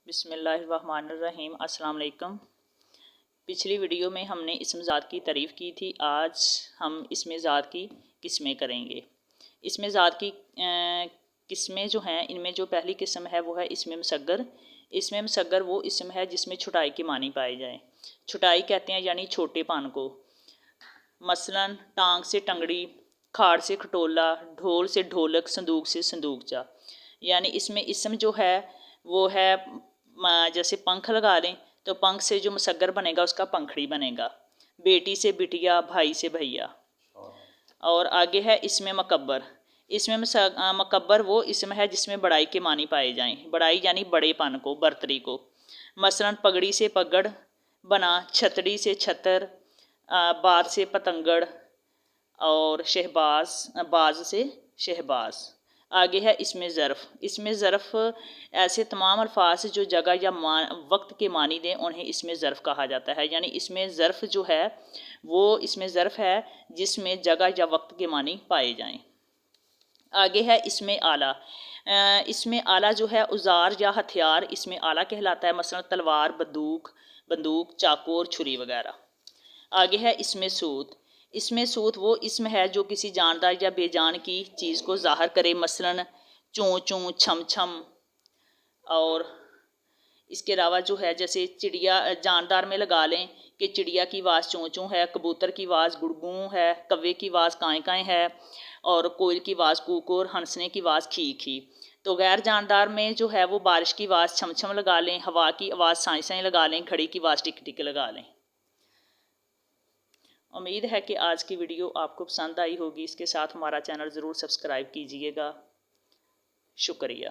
बिस्मिल्लाहिर्रहमानिर्रहीम। अस्सलाम वालेकुम। पिछली वीडियो में हमने इसम ज़ात की तारीफ़ की थी। आज हम इसमें ज़ात की किस्में करेंगे। इसमें ज़ात की किस्में जो हैं, इनमें जो पहली किस्म है वो है इसमें मुसग्गर। इसमें मुसग्गर वो इसम है जिसमें छुटाई के मानी पाए जाएँ। छुटाई कहते हैं यानी छोटेपन को। मसलन टांग से टंगड़ी, खाड़ से खटोला, ढोल से ढोलक, संदूक से संदूकचा। यानी इसमें इसम जो है वो है जैसे पंख लगा लें तो पंख से जो मुसग्गर बनेगा उसका पंखड़ी बनेगा। बेटी से बिटिया, भाई से भैया। और आगे है इसमें मकब्बर। इसमें मकब्बर वो इसम है जिसमें बड़ाई के मानी पाए जाएं। बड़ाई यानी बड़ेपन को, बर्तरी को। मसलन पगड़ी से पगड़ बना, छतड़ी से छतर, बाज से पतंगड़ और बाज से शहबाज। आगे है इसमें ज़र्फ़। इसमें ज़र्फ़ ऐसे तमाम अल्फाज जो जगह या वक्त के मानी दें उन्हें इसमें ज़र्फ़ कहा जाता है। यानी इसमें ज़र्फ़ जो है वो इसमें ज़र्फ़ है जिसमें जगह या वक्त के मानी पाए जाएं। आगे है इसमें आला। इसमें आला जो है औज़ार या हथियार इसमें आला कहलाता है। मसलन तलवार, बंदूक, चाकू और छुरी वगैरह। आगे है इसमें सूत। इसमें सूत वो इसम है जो किसी जानदार या बेजान की चीज़ को ज़ाहिर करे। मसलन चूँ चूँ, छम छम। और इसके अलावा जो है जैसे चिड़िया, जानदार में लगा लें कि चिड़िया की आवाज़ चूँ चूँ है, कबूतर की आवाज़ गुड़गू है, कव्वे की आवाज़ काएँ काएँ है और कोयल की आवाज़ कूक और हंसने की आवाज़ खी खी। तो गैर जानदार में जो है वो बारिश की आवाज़ छम छम लगा लें, हवा की आवाज़ साएँ साएँ लगा लें, घड़ी की आवाज़ टिक टिक लगा लें। उम्मीद है कि आज की वीडियो आपको पसंद आई होगी। इसके साथ हमारा चैनल ज़रूर सब्सक्राइब कीजिएगा। शुक्रिया।